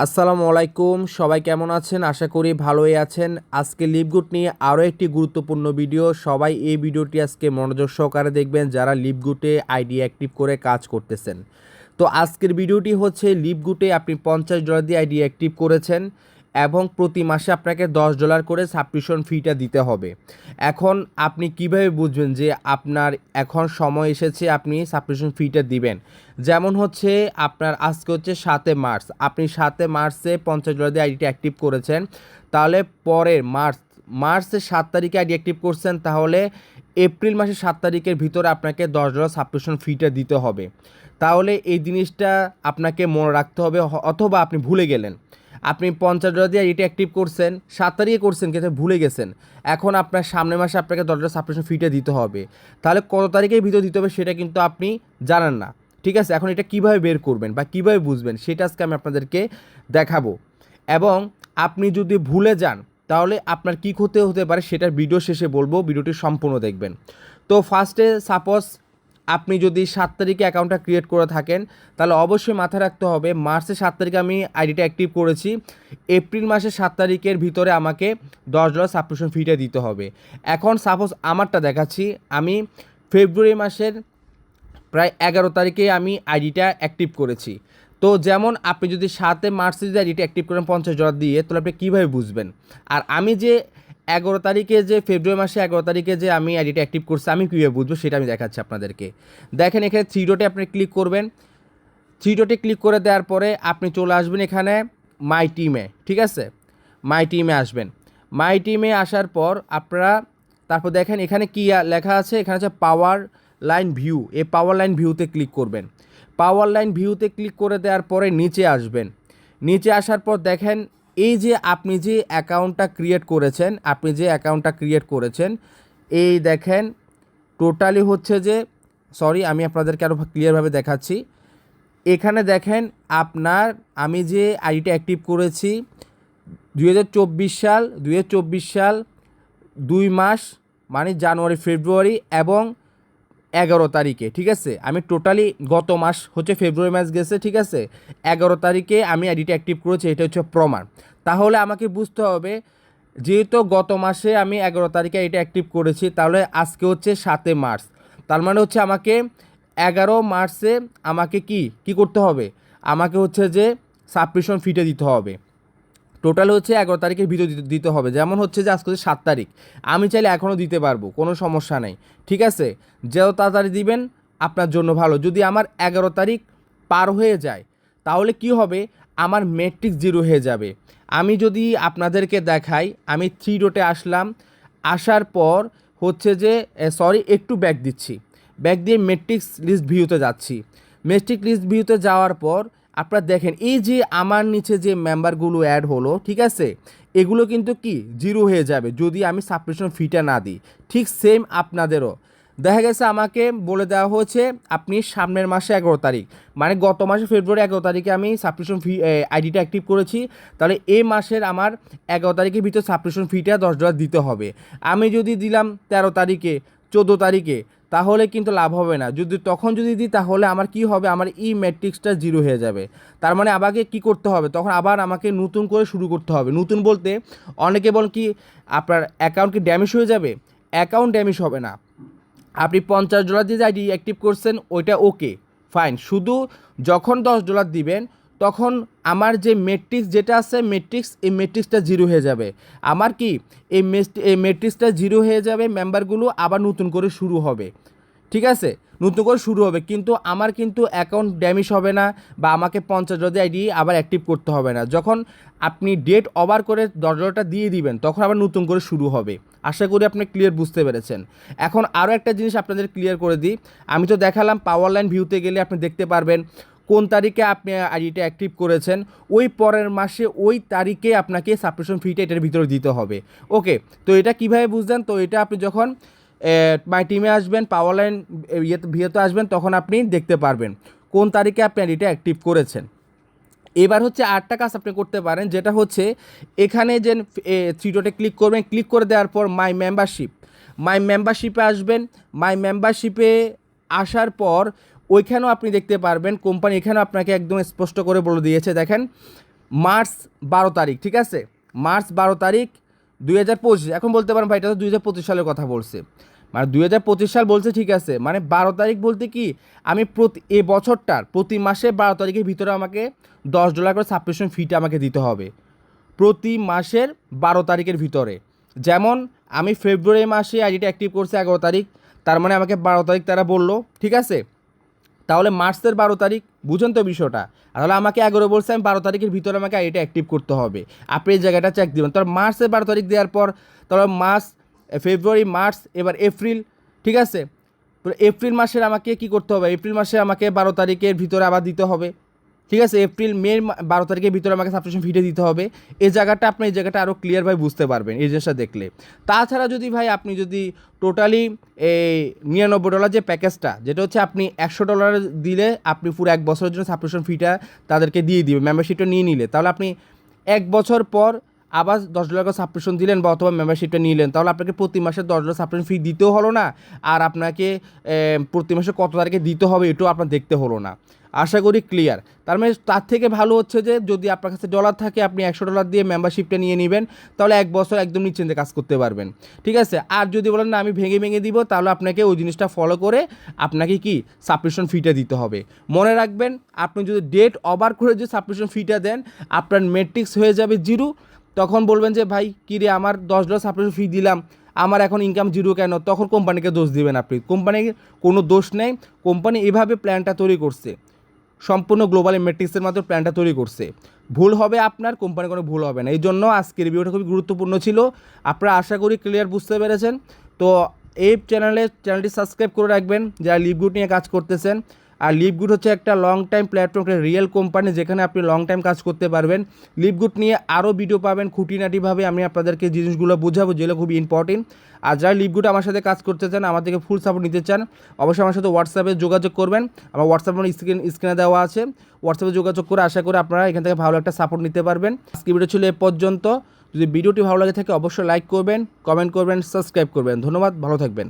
আসসালামু আলাইকুম, সবাই কেমন আছেন? আশা করি ভালোই আছেন। আজকে লিভগুড নিয়ে আরও একটি গুরুত্বপূর্ণ ভিডিও। সবাই এই ভিডিওটি আজকে মনোযোগ সহকারে দেখবেন যারা লিভগুডে আইডি অ্যাক্টিভ করে কাজ করতেছেন। তো আজকের ভিডিওটি হচ্ছে লিভগুডে আপনি $50 দিয়ে আইডি অ্যাক্টিভ করেছেন এবং প্রতি মাসে আপনাকে $10 করে সাবস্ক্রিপশন ফিটা দিতে হবে। এখন আপনি কিভাবে বুঝবেন যে আপনার এখন সময় এসেছে আপনি সাবস্ক্রিপশন ফিটা দিবেন? যেমন হচ্ছে আপনার আজকে হচ্ছে 7 মার্চ, আপনি 7 মার্চে $50 দিয়ে আইডিটা অ্যাক্টিভ করেছেন, তাহলে পরের মার্চের 7 তারিখে আইডি অ্যাক্টিভ করছেন, তাহলে এপ্রিল মাসের 7 তারিখের ভিতরে আপনাকে $10 সাবস্ক্রিপশন ফিটা দিতে হবে। তাহলে এই জিনিসটা আপনাকে মনে রাখতে হবে, অথবা আপনি ভুলে গেলেন, আপনি $50 দিয়ে আইডিটা অ্যাক্টিভ করছেন, 7 তারিখে করছেন কিন্তু ভুলে গেছেন, এখন আপনার সামনের মাসে আপনাকে $10 সাবস্ক্রিপশন ফিটা দিতে হবে। তাহলে কত তারিখের ভিতরে দিতে হবে সেটা কিন্তু আপনি জানেন না। ঠিক আছে, এখন এটা কিভাবে বের করবেন বা কিভাবে বুঝবেন সেটা আজকে আমি আপনাদেরকে দেখাবো। এবং আপনি যদি ভুলে যান তাহলে আপনার কী ক্ষতি হতে পারে সেটার ভিডিও শেষে বলবো, ভিডিওটি সম্পূর্ণ দেখবেন। তো ফার্স্টে সাপোজ আপনি যদি 7 তারিখে অ্যাকাউন্টটা ক্রিয়েট করে থাকেন, তাহলে অবশ্যই মাথায় রাখতে হবে মার্চের 7 তারিখে আমি আইডিটা অ্যাক্টিভ করেছি, এপ্রিল মাসের 7 তারিখের ভিতরে আমাকে $10 সাবস্ক্রিপশন ফিটা দিতে হবে। এখন সাপোজ আমারটা দেখাচ্ছি, আমি ফেব্রুয়ারি মাসের প্রায় 11 তারিখে আমি আইডিটা অ্যাক্টিভ করেছি। তো যেমন আপনি যদি 7 মার্চে যদি আইডিটা অ্যাক্টিভ করেন $50 দিয়ে, তাহলে আপনি কীভাবে বুঝবেন? আর আমি যে 11 তারিখে, যে ফেব্রুয়ারি মাসে 11 তারিখে যে আমি আইডিটা অ্যাক্টিভ করছি, আমি কীভাবে বুঝবো সেটা আমি দেখাচ্ছি আপনাদেরকে। দেখেন এখানে 3 ডটে আপনি ক্লিক করবেন। 3 ডটে ক্লিক করে দেওয়ার পরে আপনি চলে আসবেন এখানে মাই টিমে। ঠিক আছে, মাই টিমে আসবেন। মাই টিমে আসার পর আপনারা তারপর দেখেন এখানে কী লেখা আছে, এখানে আছে পাওয়ার লাইন ভিউ। এই পাওয়ার লাইন ভিউতে ক্লিক করবেন। পাওয়ার লাইন ভিউতে ক্লিক করে দেওয়ার পরে নিচে আসবেন। নিচে আসার পর দেখেন এই যে আপনি যে অ্যাকাউন্টটা ক্রিয়েট করেছেন, এই দেখেন টোটালি হচ্ছে যে, সরি আমি আপনাদেরকে আরও ক্লিয়ারভাবে দেখাচ্ছি। এখানে দেখেন আপনার, আমি যে আইডিটা অ্যাক্টিভ করেছি 2024 সাল 2 মাস, মানে জানুয়ারি, ফেব্রুয়ারি এবং 11 তারিখে। ঠিক আছে, আমি টোটালি গত মাস হচ্ছে ফেব্রুয়ারি মাস গেছে। ঠিক আছে, 11 তারিখে আমি আইডিটা অ্যাক্টিভ করেছি, এটা হচ্ছে প্রমাণ। তাহলে আমাকে বুঝতে হবে, যেহেতু গত মাসে আমি 11 তারিখে এটা অ্যাক্টিভ করেছি, তাহলে আজকে হচ্ছে 7 মার্চ, তার মানে হচ্ছে আমাকে 11 মার্চে আমাকে কি করতে হবে, আমাকে হচ্ছে যে সাবস্ক্রিপশন ফিটা দিতে হবে। টোটাল হচ্ছে 11 তারিখের ভিতর দিতে হবে। যেমন হচ্ছে যে আজকে হচ্ছে 7 তারিখ, আমি চাইলে এখনও দিতে পারবো, কোনো সমস্যা নেই। ঠিক আছে, যত তাড়াতাড়ি দিবেন আপনার জন্য ভালো। যদি আমার 11 তারিখ পার হয়ে যায় তাহলে কি হবে, আমার মেট্রিক্স 0 হয়ে যাবে। আমি যদি আপনাদেরকে দেখাই, আমি 3 ডটে আসলাম, আসার পর হচ্ছে যে সরি একটু ব্যাক দিচ্ছি, ব্যাক দিয়ে মেট্রিক্স লিস্ট ভিউতে যাচ্ছি। মেট্রিক লিস্ট ভিউতে যাওয়ার পর আপনারা দেখেন এই যে আমার নিচে যে মেম্বারগুলো অ্যাড হলো, ঠিক আছে, এগুলো কিন্তু 0 হয়ে যাবে যদি আমি সাবস্ক্রিপশন ফিটা না দিই। ঠিক সেম আপনাদেরও দেখা গেছে, আমাকে বলে দেওয়া হয়েছে আপনি সামনের মাসে 11 তারিখ, মানে গত মাসে ফেব্রুয়ারি 11 তারিখে আমি সাবস্ক্রিপশন ফি আইডিটা অ্যাক্টিভ করেছি, তাহলে এই মাসের আমার 11 তারিখের ভিতর সাবস্ক্রিপশন ফিটা $10 দিতে হবে। আমি যদি দিলাম 13 তারিখে, 14 তারিখে, তাহলে কিন্তু লাভ হবে না। তখন যদি দিই তাহলে আমার কি হবে, আমার ই ম্যাট্রিক্সটা 0 হয়ে যাবে। তার মানে আমাকে কি করতে হবে, তখন আবার আমাকে নতুন করে শুরু করতে হবে। নতুন বলতে অনেকে বলেন কি আপনার অ্যাকাউন্ট কি ড্যামেজ হয়ে যাবে? অ্যাকাউন্ট ড্যামেজ হবে না। আপনি $50 দিয়ে আইডি অ্যাক্টিভ করছেন, ওইটা ওকে ফাইন। শুধু যখন $10 দিবেন তখন আমার যে মেট্রিক্স যেটা আছে, এই মেট্রিক্সটা 0 হয়ে যাবে। আমার কি এই মেট্রিক্সটা 0 হয়ে যাবে, মেম্বারগুলো আবার নতুন করে শুরু হবে। ঠিক আছে, নতুন করে শুরু হবে, কিন্তু আমার কিন্তু অ্যাকাউন্ট ড্যামেজ হবে না, বা আমাকে $50 দিয়ে আইডি আবার অ্যাক্টিভ করতে হবে না। যখন আপনি ডেট ওভার করে $10টা দিয়ে দিবেন তখন আবার নতুন করে শুরু হবে। আশা করি আপনি ক্লিয়ার বুঝতে পেরেছেন। এখন আরও একটা জিনিস আপনাদের ক্লিয়ার করে দিই, আমি তো দেখালাম পাওয়ার লাইন ভিউতে গেলে আপনি দেখতে পারবেন কোন তারিখে আপনি আইডিটা অ্যাক্টিভ করেছেন, ওই পরের মাসে ওই তারিখে আপনাকে সাবস্ক্রিপশন ফিটা এটার ভিতরে দিতে হবে। ওকে, তো এটা কীভাবে বুঝলেন? তো এটা আপনি যখন মাই টিমে আসবেন, পাওয়ার লাইন ভিউতে আসবেন, তখন আপনি দেখতে পারবেন কোন তারিখে আপনি আইডিটা অ্যাক্টিভ করেছেন। এবার হচ্ছে আরেকটা কাজ আপনি করতে পারেন, যেটা হচ্ছে এখানে যে 3 ডটে ক্লিক করবেন, ক্লিক করে দেওয়ার পর মাই মেম্বারশিপে আসবেন। মাই মেম্বারশিপে আসার পর ওইখানেও আপনি দেখতে পারবেন কোম্পানি, এখানেও আপনাকে একদম স্পষ্ট করে বলে দিয়েছে। দেখেন মার্চ 12 তারিখ, ঠিক আছে, মার্চ 12 তারিখ 2025। এখন বলতে পারেন ভাই এটা তো 2025 সালের কথা বলছে, মানে 2025 সাল বলছে, ঠিক আছে, মানে 12 তারিখ বলতে কি আমি এই বছরটার প্রতি মাসে 12 তারিখের ভিতরে আমাকে $10 করে সাবস্ক্রিপশন ফিটা আমাকে দিতে হবে প্রতি মাসের 12 তারিখের ভিতরে। যেমন আমি ফেব্রুয়ারি মাসে আইডিটা অ্যাক্টিভ করছি 11 তারিখ, তার মানে আমাকে 12 তারিখ তারা বললো, ঠিক আছে, তাহলে মার্চের 12 তারিখ, বুঝুন তো বিষয়টা। তাহলে আমাকে 11 বলছে, আমি 12 তারিখের ভিতরে আমাকে আইডিটা অ্যাক্টিভ করতে হবে, আপনি এই জায়গাটা চেক দেবেন। তাহলে মার্চের 12 তারিখ দেওয়ার পর তাহলে মার্চ, ফেব্রুয়ারি, মার্চ, এবার এপ্রিল, ঠিক আছে, তো এপ্রিল মাসের আমাকে কি করতে হবে, এপ্রিল মাসে আমাকে 12 তারিখের ভিতরে আবার দিতে হবে, ঠিক আছে, এপ্রিল মে 12 তারিখের ভিতরে আমাকে সাবস্ক্রিপশন ফিটে দিতে হবে। এই জায়গাটা আপনি এই জায়গাটা আরও ক্লিয়ার ভাই বুঝতে পারবেন এই জিনিসটা দেখলে। তাছাড়া যদি ভাই আপনি যদি টোটালি এই $99 যে প্যাকেজটা, যেটা হচ্ছে আপনি $100 দিলে আপনি পুরো 1 বছরের জন্য সাবস্ক্রিপশন ফিটা তাদেরকে দিয়ে দিবে, মেম্বারশিপটা নিয়ে নিলে, তাহলে আপনি 1 বছর পর আবার $10 করে সাবস্ক্রিপশন দিলেন বা অথবা মেম্বারশিপটা নিলেন, তাহলে আপনাকে প্রতি মাসে $10 সাবস্ক্রিপশন ফি দিতেও হলো না, আর আপনাকে প্রতি মাসে কত তারিখে দিতে হবে এটাও আপনার দেখতে হলো না। আশা করি ক্লিয়ার। তার মানে তার থেকে ভালো হচ্ছে যে যদি আপনার কাছে ডলার থাকে আপনি $100 দিয়ে মেম্বারশিপটা নিয়ে নেবেন, তাহলে 1 বছর একদম নিশ্চিন্তে কাজ করতে পারবেন, ঠিক আছে। আর যদি বলেন না আমি ভেঙে ভেঙে দিব, তাহলে আপনাকে ওই জিনিসটা ফলো করে আপনাকে কি সাবস্ক্রিপশন ফিটা দিতে হবে। মনে রাখবেন, আপনি যদি ডেট ওভার করে যে সাবস্ক্রিপশন ফিটা দেন আপনার মেট্রিক্স হয়ে যাবে 0। তখন বলবেন যে ভাই কী রে আমার $10 সাবস্ক্রিপশন ফি দিলাম, আমার এখন ইনকাম 0 কেন? তখন কোম্পানিকে দোষ দিবেন আপনি, কোম্পানির কোনো দোষ নেই, কোম্পানি এভাবে প্ল্যানটা তৈরি করছে, সম্পূর্ণ গ্লোবাল মেট্রিক্সের মাধ্যমে প্ল্যানটা তৈরি করছে। ভুল হবে আপনার, কোম্পানি কোনো ভুল হবে না। এই জন্য আজকের রিভিউটা খুবই গুরুত্বপূর্ণ ছিল। আপনারা আশা করি ক্লিয়ার বুঝতে পেরেছেন। তো এই চ্যানেলটি সাবস্ক্রাইব করে রাখবেন যারা লিভগুড নিয়ে কাজ করতেছেন। আর লিভগুড হচ্ছে একটা লং টাইম প্ল্যাটফর্ম, একটা রিয়েল কোম্পানি যেখানে আপনি লং টাইম কাজ করতে পারবেন। লিভগুড নিয়ে আরও ভিডিও পাবেন খুঁটিনাটিভাবে, আমি আপনাদেরকে জিনিসগুলো বোঝাবো যেগুলো খুবই ইম্পর্টেন্ট। আর যারা লিভগুড আমার সাথে কাজ করতে চান, আমার থেকে ফুল সাপোর্ট নিতে চান, অবশ্যই আমার সাথে হোয়াটসঅ্যাপে যোগাযোগ করবেন। আমার হোয়াটসঅ্যাপ আমার স্ক্রিনে দেওয়া আছে, হোয়াটসঅ্যাপে যোগাযোগ করে আশা করি আপনারা এখান থেকে ভালো একটা সাপোর্ট নিতে পারবেন। আজকে ভিডিও ছিল এ পর্যন্ত। যদি ভিডিওটি ভালো লাগে থাকে অবশ্যই লাইক করবেন, কমেন্ট করবেন, সাবস্ক্রাইব করবেন। ধন্যবাদ, ভালো থাকবেন।